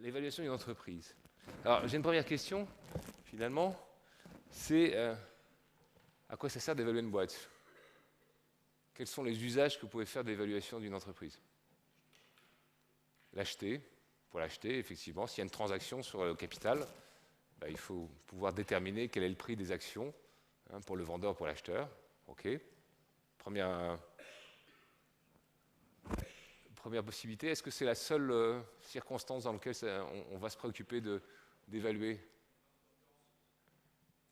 l'évaluation d'une entreprise. Alors, j'ai une première question, finalement, c'est à quoi ça sert d'évaluer une boîte? Quels sont les usages que vous pouvez faire de l'évaluation d'une entreprise? L'acheter, pour l'acheter, effectivement, s'il y a une transaction sur le capital, bah, il faut pouvoir déterminer quel est le prix des actions pour le vendeur, pour l'acheteur. OK. Première possibilité. Est-ce que c'est la seule circonstance dans laquelle on va se préoccuper d'évaluer?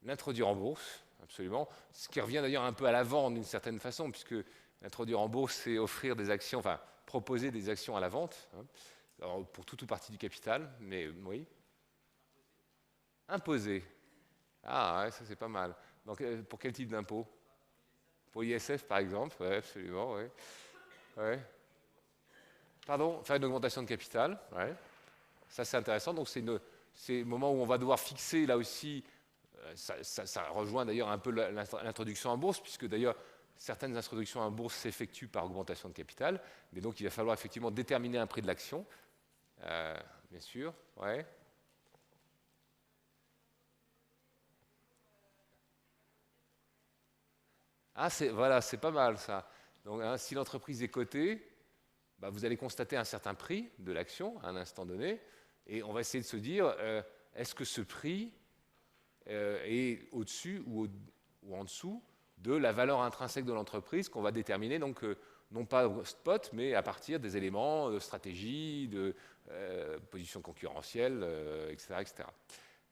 L'introduire en bourse, absolument. Ce qui revient d'ailleurs un peu à la vente d'une certaine façon, puisque l'introduire en bourse, c'est offrir des actions, enfin proposer des actions à la vente, alors, pour tout ou partie du capital, mais oui. Imposer. Ah, ouais, ça c'est pas mal. Donc, pour quel type d'impôt? Pour l'ISF par exemple, oui, absolument, oui. Ouais. Pardon, faire une augmentation de capital, ouais. Ça c'est intéressant, donc c'est le moment où on va devoir fixer là aussi. Ça rejoint d'ailleurs un peu l'introduction en bourse, puisque d'ailleurs certaines introductions en bourse s'effectuent par augmentation de capital, mais donc il va falloir effectivement déterminer un prix de l'action, bien sûr, ouais. Ah, voilà, c'est pas mal ça. Donc, si l'entreprise est cotée, bah, vous allez constater un certain prix de l'action à un instant donné, et on va essayer de se dire, est-ce que ce prix est au-dessus ou en dessous de la valeur intrinsèque de l'entreprise qu'on va déterminer, donc non pas au spot, mais à partir des éléments de stratégie, de position concurrentielle, etc., etc.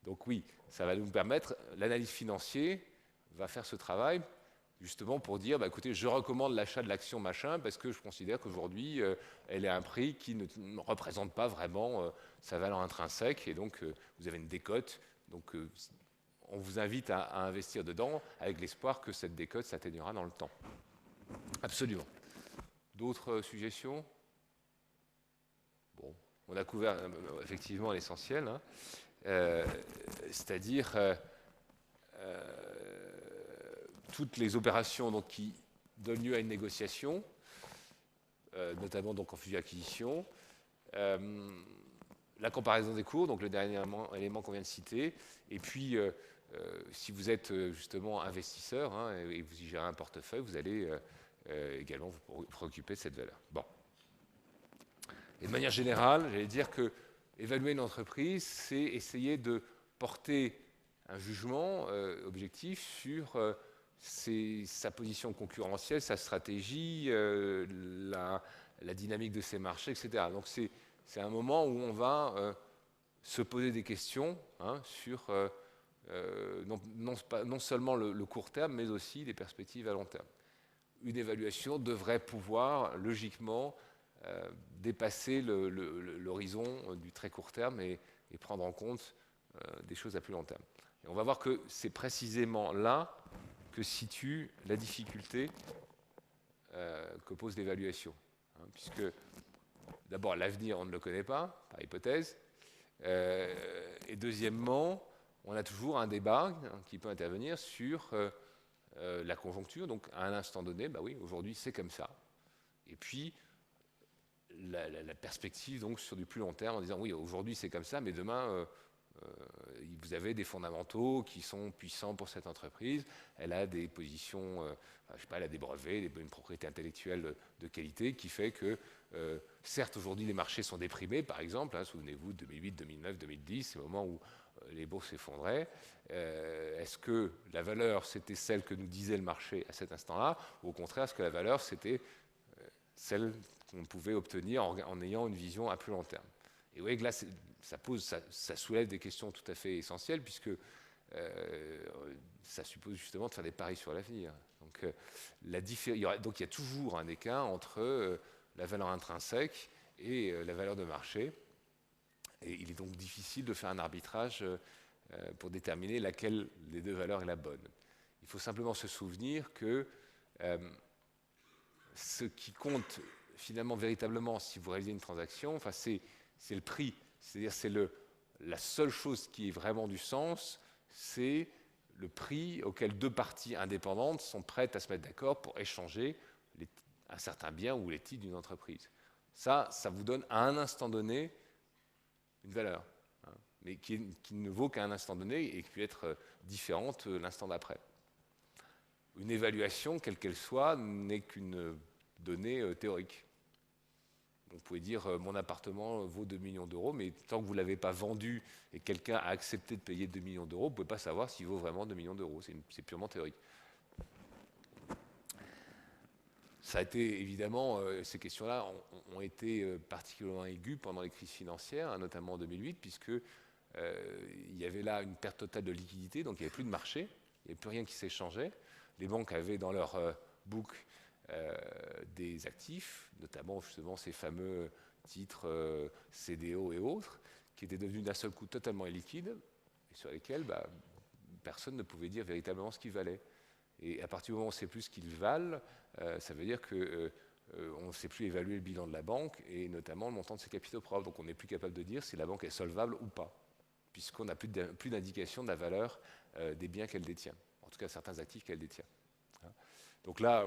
Donc oui, ça va nous permettre, l'analyse financière va faire ce travail justement pour dire, bah, écoutez, je recommande l'achat de l'action machin parce que je considère qu'aujourd'hui, elle est à un prix qui ne représente pas vraiment sa valeur intrinsèque, et donc vous avez une décote. Donc on vous invite à investir dedans avec l'espoir que cette décote s'atténuera dans le temps. Absolument. D'autres suggestions? Bon, on a couvert effectivement l'essentiel, hein. C'est-à-dire toutes les opérations donc, qui donnent lieu à une négociation, notamment donc, en fusion-acquisition, la comparaison des cours, donc le dernier élément qu'on vient de citer, et puis si vous êtes justement investisseur et vous y gérez un portefeuille, vous allez également vous préoccuper de cette valeur. Bon. Et de manière générale, j'allais dire que évaluer une entreprise, c'est essayer de porter un jugement objectif sur sa position concurrentielle, sa stratégie, la dynamique de ses marchés, etc. Donc c'est un moment où on va se poser des questions sur non seulement le court terme, mais aussi les perspectives à long terme. Une évaluation devrait pouvoir logiquement dépasser l'horizon du très court terme et prendre en compte des choses à plus long terme. Et on va voir que c'est précisément là que situe la difficulté que pose l'évaluation. Puisque d'abord l'avenir on ne le connaît pas, par hypothèse, et deuxièmement on a toujours un débat qui peut intervenir sur la conjoncture, donc à un instant donné, bah oui, aujourd'hui c'est comme ça. Et puis la perspective donc sur du plus long terme en disant oui, aujourd'hui c'est comme ça, mais demain vous avez des fondamentaux qui sont puissants pour cette entreprise, elle a des positions, je sais pas, elle a des brevets, une propriété intellectuelle de qualité qui fait que certes aujourd'hui les marchés sont déprimés par exemple, souvenez-vous de 2008, 2009, 2010, c'est le moment où les bourses s'effondraient. Est-ce que la valeur c'était celle que nous disait le marché à cet instant-là, ou au contraire est-ce que la valeur c'était celle qu'on pouvait obtenir en ayant une vision à plus long terme? Et vous voyez que là, ça soulève des questions tout à fait essentielles, puisque ça suppose justement de faire des paris sur l'avenir. Donc, il y a toujours un écart entre la valeur intrinsèque et la valeur de marché. Et il est donc difficile de faire un arbitrage pour déterminer laquelle des deux valeurs est la bonne. Il faut simplement se souvenir que ce qui compte finalement véritablement si vous réalisez une transaction, enfin, c'est le prix. C'est-à-dire c'est la seule chose qui ait vraiment du sens, c'est le prix auquel deux parties indépendantes sont prêtes à se mettre d'accord pour échanger un certain bien ou les titres d'une entreprise. Ça vous donne à un instant donné une valeur, hein, mais qui ne vaut qu'à un instant donné et qui peut être différente l'instant d'après. Une évaluation, quelle qu'elle soit, n'est qu'une donnée théorique. Vous pouvez dire mon appartement vaut 2 millions d'euros, mais tant que vous ne l'avez pas vendu et quelqu'un a accepté de payer 2 millions d'euros, vous ne pouvez pas savoir s'il vaut vraiment 2 millions d'euros. C'est purement théorique. Ça a été, évidemment, ces questions-là ont été particulièrement aiguës pendant les crises financières, hein, notamment en 2008, puisque il y avait là une perte totale de liquidité, donc il n'y avait plus de marché, il n'y avait plus rien qui s'échangeait. Les banques avaient dans leur book des actifs, notamment justement ces fameux titres CDO et autres, qui étaient devenus d'un seul coup totalement illiquides, et sur lesquels personne ne pouvait dire véritablement ce qu'ils valaient. Et à partir du moment où on ne sait plus ce qu'ils valent, ça veut dire qu'on ne sait plus évaluer le bilan de la banque, et notamment le montant de ses capitaux propres. Donc on n'est plus capable de dire si la banque est solvable ou pas, puisqu'on n'a plus d'indication de la valeur des biens qu'elle détient, en tout cas certains actifs qu'elle détient. Donc là,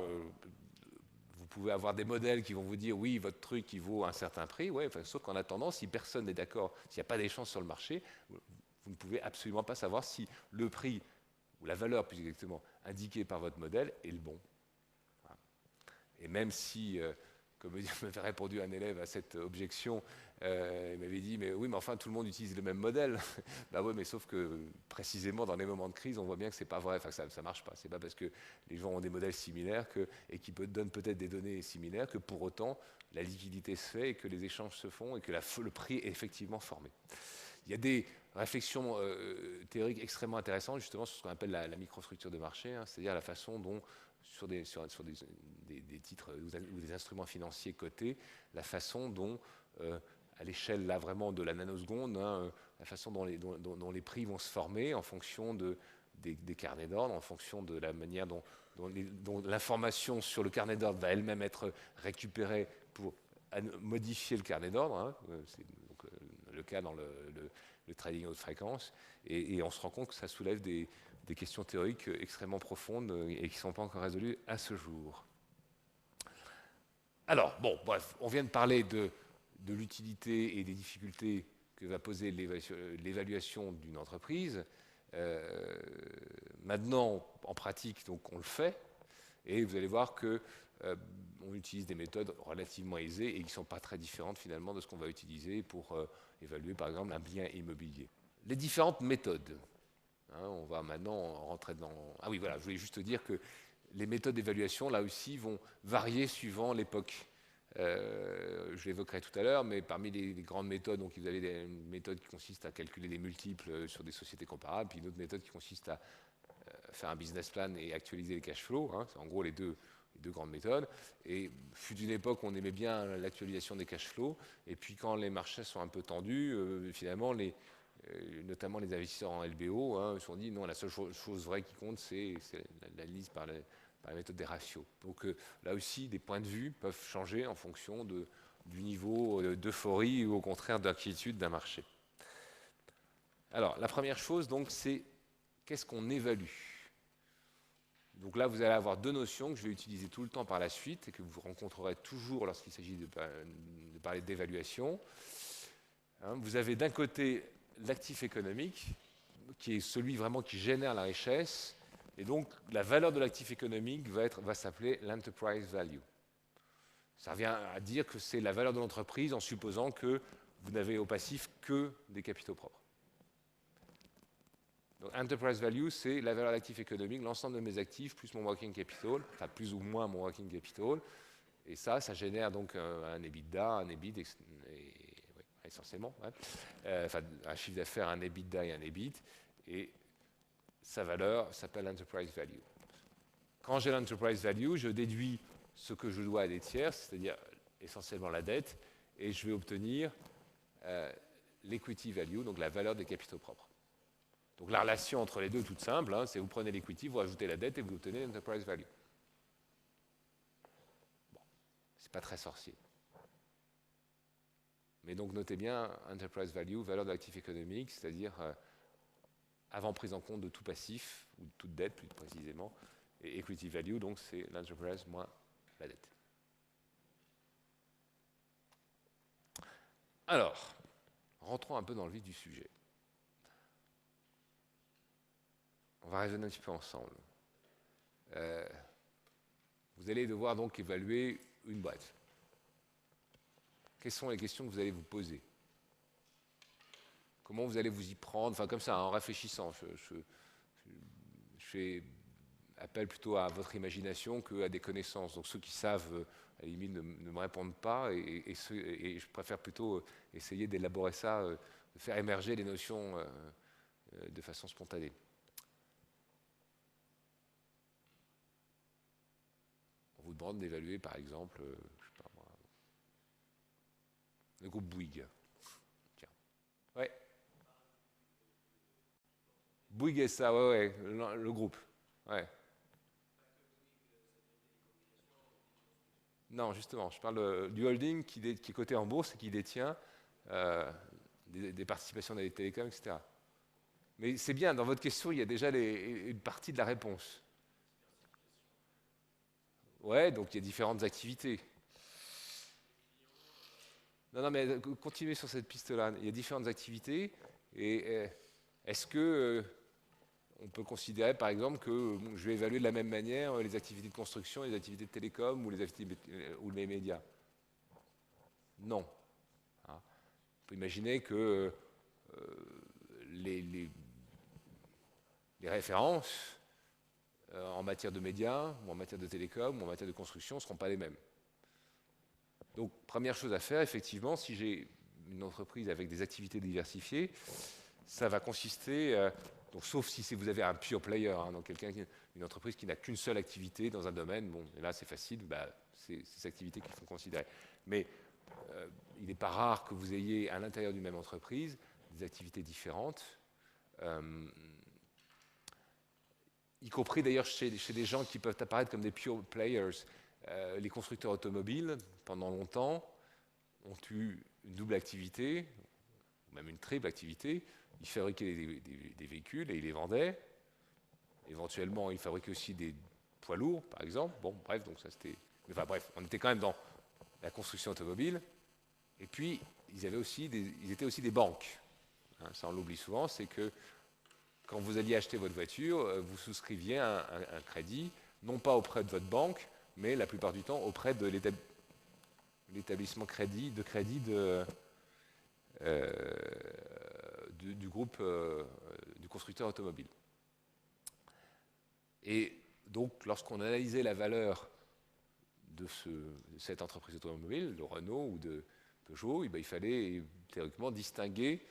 vous pouvez avoir des modèles qui vont vous dire oui, votre truc il vaut un certain prix, ouais, enfin, sauf qu'en attendant, si personne n'est d'accord, s'il n'y a pas d'échange sur le marché, vous ne pouvez absolument pas savoir si le prix, ou la valeur plus exactement, indiquée par votre modèle est le bon. Voilà. Et même si, comme m'avait répondu un élève à cette objection, il m'avait dit, mais oui, mais enfin, tout le monde utilise le même modèle. Ben oui, mais sauf que, précisément, dans les moments de crise, on voit bien que c'est pas vrai, enfin, ça ne marche pas. C'est pas parce que les gens ont des modèles similaires et qui donnent peut-être des données similaires que, pour autant, la liquidité se fait et que les échanges se font et que le prix est effectivement formé. Il y a des réflexions théoriques extrêmement intéressantes, justement, sur ce qu'on appelle la microstructure de marché, hein, c'est-à-dire la façon dont, sur des titres ou des instruments financiers cotés, la façon dont, à l'échelle là vraiment de la nanoseconde, hein, la façon dont les prix vont se former en fonction des carnets d'ordre, en fonction de la manière dont l'information sur le carnet d'ordre va elle-même être récupérée pour modifier le carnet d'ordre. Hein, c'est donc le cas dans le trading haute fréquence, et on se rend compte que ça soulève des questions théoriques extrêmement profondes et qui ne sont pas encore résolues à ce jour. Alors, bon, bref, on vient de parler de l'utilité et des difficultés que va poser l'évaluation d'une entreprise. Maintenant, en pratique, donc, on le fait, et vous allez voir que on utilise des méthodes relativement aisées et qui ne sont pas très différentes finalement de ce qu'on va utiliser pour évaluer par exemple un bien immobilier. Les différentes méthodes. Hein, on va maintenant rentrer dans... Ah oui, voilà, je voulais juste dire que les méthodes d'évaluation, là aussi, vont varier suivant l'époque. Je l'évoquerai tout à l'heure, mais parmi les grandes méthodes, donc vous avez une méthode qui consiste à calculer des multiples sur des sociétés comparables, puis une autre méthode qui consiste à faire un business plan et actualiser les cash flows. Hein, c'est en gros les deux grandes méthodes. Et fut une époque où on aimait bien l'actualisation des cash flows. Et puis quand les marchés sont un peu tendus, finalement, notamment les investisseurs en LBO, hein, se sont dit non, la seule chose vraie qui compte, c'est l'analyse par la méthode des ratios. Donc là aussi, des points de vue peuvent changer en fonction du niveau d'euphorie ou au contraire d'inquiétude d'un marché. Alors, la première chose, donc, c'est qu'est-ce qu'on évalue? Donc là, vous allez avoir deux notions que je vais utiliser tout le temps par la suite et que vous rencontrerez toujours lorsqu'il s'agit de parler d'évaluation. Hein, vous avez d'un côté l'actif économique, qui est celui vraiment qui génère la richesse, et donc la valeur de l'actif économique va s'appeler l'enterprise value. Ça revient à dire que c'est la valeur de l'entreprise en supposant que vous n'avez au passif que des capitaux propres. Donc, enterprise value, c'est la valeur d'actif économique, l'ensemble de mes actifs, plus mon working capital, enfin plus ou moins mon working capital. Et ça génère donc un EBITDA, un EBIT, essentiellement. Ouais. Enfin, un chiffre d'affaires, un EBITDA et un EBIT. Et sa valeur s'appelle enterprise value. Quand j'ai l'enterprise value, je déduis ce que je dois à des tiers, c'est-à-dire essentiellement la dette, et je vais obtenir l'equity value, donc la valeur des capitaux propres. Donc la relation entre les deux, toute simple, hein, c'est vous prenez l'equity, vous rajoutez la dette et vous obtenez l'enterprise value. Bon, c'est pas très sorcier. Mais donc notez bien, enterprise value, valeur de l'actif économique, c'est-à-dire avant prise en compte de tout passif, ou de toute dette plus précisément, et equity value, donc c'est l'enterprise moins la dette. Alors, rentrons un peu dans le vif du sujet. On va raisonner un petit peu ensemble. Vous allez devoir donc évaluer une boîte. Quelles sont les questions que vous allez vous poser? Comment vous allez vous y prendre? Enfin, comme ça, en réfléchissant. Je fais appel plutôt à votre imagination qu'à des connaissances. Donc ceux qui savent, à la limite, ne me répondent pas, et je préfère plutôt essayer d'élaborer ça, de faire émerger les notions de façon spontanée. On vous demande d'évaluer, par exemple, je sais pas moi, le groupe Bouygues. Tiens. Ouais. Bouygues SA, ouais, le groupe. Ouais. Non, justement, je parle du holding qui est coté en bourse et qui détient des participations dans les télécoms, etc. Mais c'est bien, dans votre question, il y a déjà une partie de la réponse. Ouais, donc il y a différentes activités. Non, non, mais continuez sur cette piste-là. Il y a différentes activités. Et est-ce que on peut considérer, par exemple, que je vais évaluer de la même manière les activités de construction, les activités de télécom ou les activités ou les médias? Non. Hein. On peut imaginer que les, les- les références en matière de médias, ou en matière de télécom, ou en matière de construction ne seront pas les mêmes. Donc, première chose à faire, effectivement, si j'ai une entreprise avec des activités diversifiées, ça va consister, donc, sauf si vous avez un pure player, hein, donc une entreprise qui n'a qu'une seule activité dans un domaine, bon, et là c'est facile, bah, c'est ces activités qu'il faut considérer. Mais il n'est pas rare que vous ayez à l'intérieur d'une même entreprise des activités différentes, y compris d'ailleurs chez des gens qui peuvent apparaître comme des pure players. Les constructeurs automobiles, pendant longtemps, ont eu une double activité, ou même une triple activité. Ils fabriquaient des véhicules et ils les vendaient. Éventuellement, ils fabriquaient aussi des poids lourds, par exemple. Bon, bref, donc ça c'était. Enfin bref, on était quand même dans la construction automobile. Et puis, ils étaient aussi des banques. Hein, ça, on l'oublie souvent, c'est que quand vous alliez acheter votre voiture, vous souscriviez un crédit, non pas auprès de votre banque, mais la plupart du temps auprès de l'établissement de crédit du groupe du constructeur automobile. Et donc, lorsqu'on analysait la valeur de cette entreprise automobile, de Renault ou de Peugeot, il fallait théoriquement distinguer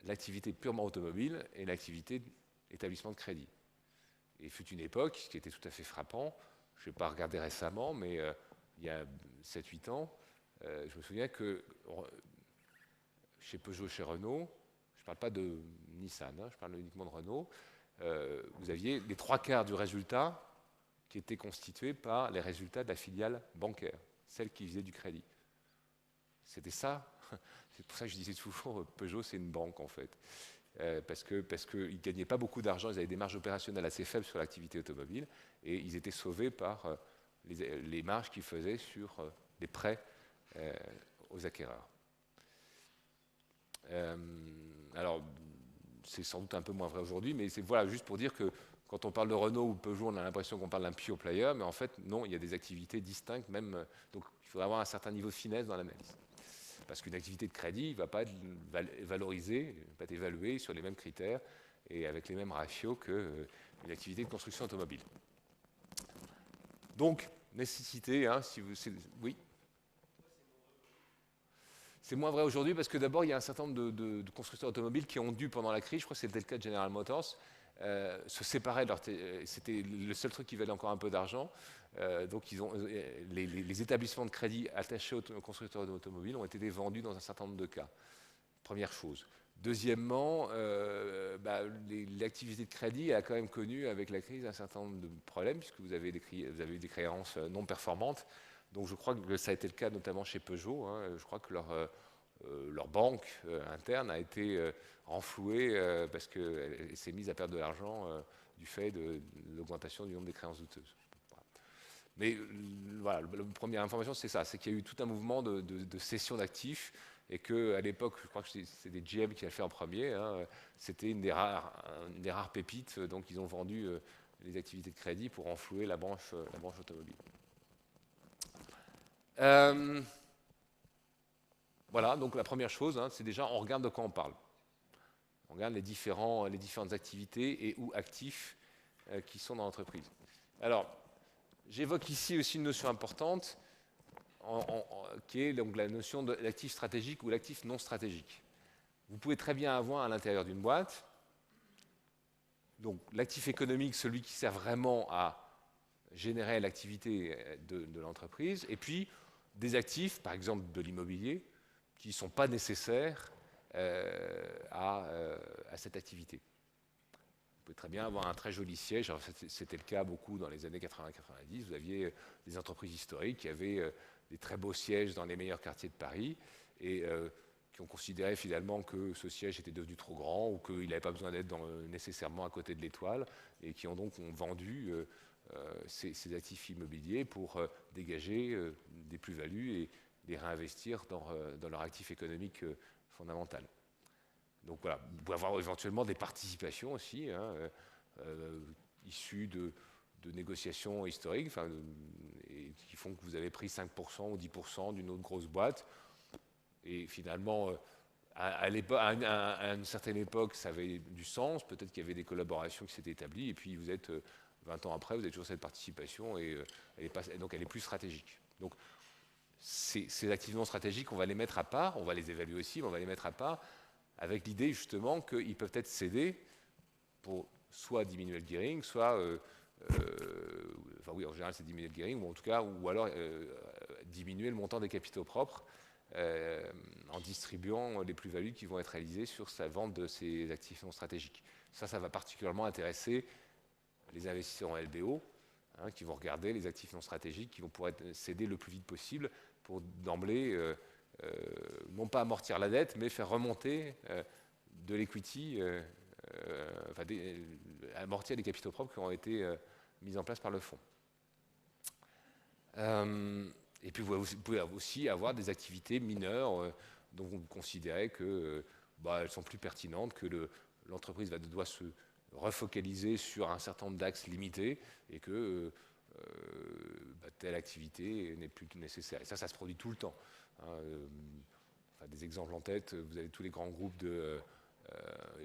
l'activité purement automobile et l'activité d'établissement de crédit. Et il fut une époque, ce qui était tout à fait frappant, je n'ai pas regardé récemment, mais il y a 7-8 ans, je me souviens que chez Peugeot, chez Renault, je ne parle pas de Nissan, hein, je parle uniquement de Renault, vous aviez les 3/4 du résultat qui étaient constitués par les résultats de la filiale bancaire, celle qui faisait du crédit. C'était ça. C'est pour ça que je disais toujours, Peugeot, c'est une banque en fait. Parce qu'ils ne gagnaient pas beaucoup d'argent, ils avaient des marges opérationnelles assez faibles sur l'activité automobile, et ils étaient sauvés par les marges qu'ils faisaient sur les prêts aux acquéreurs. Alors, c'est sans doute un peu moins vrai aujourd'hui, mais c'est voilà, juste pour dire que quand on parle de Renault ou Peugeot, on a l'impression qu'on parle d'un pure player, mais en fait, non, il y a des activités distinctes, même. Donc, il faudra avoir un certain niveau de finesse dans l'analyse. Parce qu'une activité de crédit ne va pas être valorisée, ne va pas être évaluée sur les mêmes critères et avec les mêmes ratios qu'une activité de construction automobile. Donc, nécessité, hein, si vous. Oui. C'est moins vrai aujourd'hui parce que d'abord, il y a un certain nombre de constructeurs automobiles qui ont dû, pendant la crise, je crois que c'était le cas de General Motors, se séparer de leur. C'était le seul truc qui valait encore un peu d'argent. Donc, les établissements de crédit attachés aux constructeurs automobiles ont été vendus dans un certain nombre de cas. Première chose. Deuxièmement, l'activité de crédit a quand même connu, avec la crise, un certain nombre de problèmes, puisque vous avez eu des créances non performantes. Donc je crois que ça a été le cas notamment chez Peugeot. Hein. Je crois que leur banque interne a été renflouée parce qu'elle s'est mise à perdre de l'argent du fait de l'augmentation du nombre des créances douteuses. Voilà. Mais voilà, la première information, c'est ça, c'est qu'il y a eu tout un mouvement de cession d'actifs et qu'à l'époque, je crois que c'est des GM qui a fait en premier, hein, c'était une des rares pépites, donc ils ont vendu les activités de crédit pour renflouer la branche automobile. Voilà, donc la première chose, hein, c'est déjà on regarde de quoi on parle. On regarde les différentes activités et ou actifs qui sont dans l'entreprise. Alors, j'évoque ici aussi une notion importante, qui est donc la notion de l'actif stratégique ou l'actif non stratégique. Vous pouvez très bien avoir à l'intérieur d'une boîte, donc l'actif économique, celui qui sert vraiment à générer l'activité de l'entreprise, et puis des actifs, par exemple de l'immobilier, qui ne sont pas nécessaires à cette activité. Vous pouvez très bien avoir un très joli siège. C'était le cas beaucoup dans les années 80-90. Vous aviez des entreprises historiques qui avaient des très beaux sièges dans les meilleurs quartiers de Paris et qui ont considéré finalement que ce siège était devenu trop grand ou qu'il n'avait pas besoin d'être nécessairement à côté de l'étoile et qui ont donc vendu ces actifs immobiliers pour dégager des plus-values et les réinvestir dans leur actif économique fondamental. Donc voilà, vous pouvez avoir éventuellement des participations aussi, hein, issues de négociations historiques, et qui font que vous avez pris 5% ou 10% d'une autre grosse boîte. Et finalement, à une certaine époque, ça avait du sens. Peut-être qu'il y avait des collaborations qui s'étaient établies. Et puis, vous êtes 20 ans après, vous avez toujours cette participation. Et donc, elle est plus stratégique. Donc, ces actifs non stratégiques, on va les mettre à part. On va les évaluer aussi, mais on va les mettre à part avec l'idée justement qu'ils peuvent être cédés pour soit diminuer le gearing, soit, enfin oui, en général c'est diminuer le gearing, ou en tout cas, ou alors diminuer le montant des capitaux propres en distribuant les plus-values qui vont être réalisées sur sa vente de ces actifs non stratégiques. Ça va particulièrement intéresser les investisseurs en LBO, hein, qui vont regarder les actifs non stratégiques qui vont pouvoir être cédés le plus vite possible pour d'emblée non pas amortir la dette, mais faire remonter de l'equity, amortir les capitaux propres qui ont été mis en place par le fonds. Et puis vous pouvez aussi avoir des activités mineures dont vous considérez que elles sont plus pertinentes, que l'entreprise doit se refocaliser sur un certain nombre d'axes limités et que telle activité n'est plus nécessaire. Et ça se produit tout le temps. Des exemples en tête, vous avez tous les grands groupes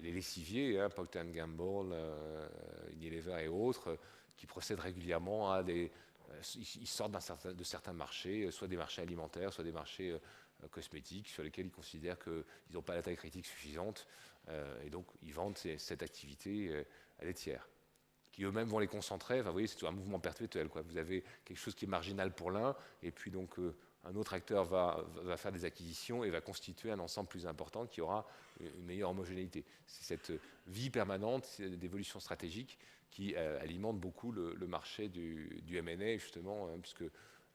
les lessiviers, hein, Procter & Gamble, Unilever et autres, qui procèdent régulièrement à ils sortent de certains marchés, soit des marchés alimentaires, soit des marchés cosmétiques, sur lesquels ils considèrent qu'ils n'ont pas la taille critique suffisante, et donc ils vendent cette activité à des tiers, qui eux-mêmes vont les concentrer. Enfin, vous voyez, c'est un mouvement perpétuel, quoi. Vous avez quelque chose qui est marginal pour l'un, et puis donc un autre acteur va faire des acquisitions et va constituer un ensemble plus important qui aura une meilleure homogénéité. C'est cette vie permanente d'évolution stratégique qui alimente beaucoup le marché du M&A, justement, hein, puisque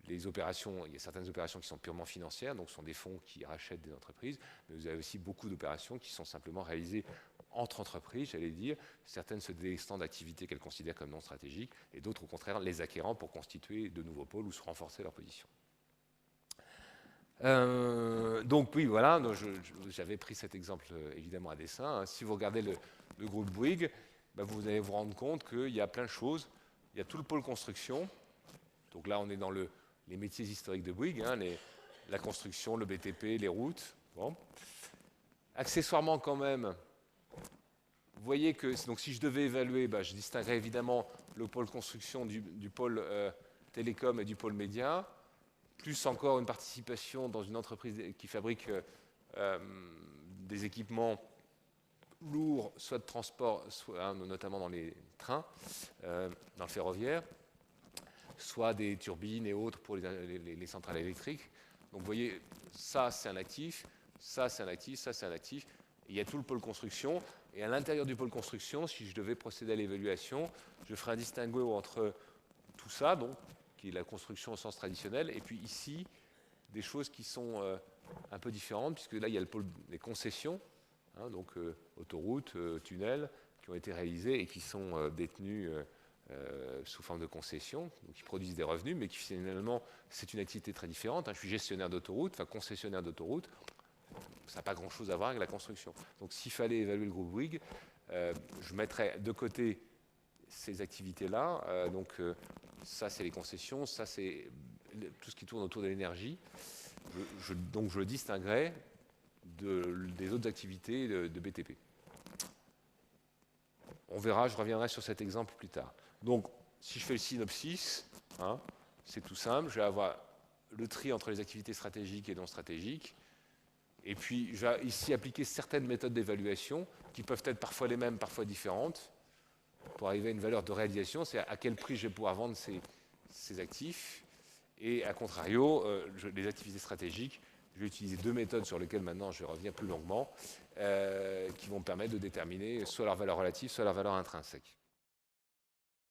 les opérations, il y a certaines opérations qui sont purement financières, donc ce sont des fonds qui rachètent des entreprises, mais vous avez aussi beaucoup d'opérations qui sont simplement réalisées entre entreprises, j'allais dire. Certaines se délestant d'activités qu'elles considèrent comme non stratégiques, et d'autres, au contraire, les acquérant pour constituer de nouveaux pôles ou se renforcer leur position. Donc oui, voilà, j'avais pris cet exemple évidemment à dessein. Hein. Si vous regardez le groupe Bouygues, vous allez vous rendre compte qu'il y a plein de choses. Il y a tout le pôle construction. Donc là, on est dans les métiers historiques de Bouygues, hein, la construction, le BTP, les routes. Bon. Accessoirement quand même, vous voyez que donc si je devais évaluer, je distinguerais évidemment le pôle construction du pôle télécom et du pôle média, plus encore une participation dans une entreprise qui fabrique des équipements lourds, soit de transport, soit, notamment dans les trains, dans le ferroviaire, soit des turbines et autres pour les centrales électriques. Donc vous voyez, ça c'est un actif, ça c'est un actif, ça c'est un actif. Et il y a tout le pôle construction. Et à l'intérieur du pôle construction, si je devais procéder à l'évaluation, je ferais un distinguo entre tout ça, donc, qui est la construction au sens traditionnel, et puis ici, des choses qui sont un peu différentes, puisque là, il y a le pôle des concessions, hein, donc autoroutes, tunnels, qui ont été réalisés et qui sont détenus sous forme de concessions, donc qui produisent des revenus, mais qui finalement, c'est une activité très différente. Hein. Je suis gestionnaire d'autoroute, enfin concessionnaire d'autoroute. ça n'a pas grand-chose à voir avec la construction. Donc s'il fallait évaluer le groupe Bouygues, je mettrais de côté ces activités-là. Ça, c'est les concessions, ça, c'est tout ce qui tourne autour de l'énergie. Donc je le distinguerais des autres activités de BTP. On verra, je reviendrai sur cet exemple plus tard. Donc, si je fais le synopsis, hein, c'est tout simple, je vais avoir le tri entre les activités stratégiques et non stratégiques, et puis je vais ici appliquer certaines méthodes d'évaluation qui peuvent être parfois les mêmes, parfois différentes, pour arriver à une valeur de réalisation, c'est à quel prix je vais pouvoir vendre ces actifs, et à contrario, les activités stratégiques, je vais utiliser deux méthodes sur lesquelles maintenant je vais revenir plus longuement, qui vont me permettre de déterminer soit leur valeur relative, soit leur valeur intrinsèque.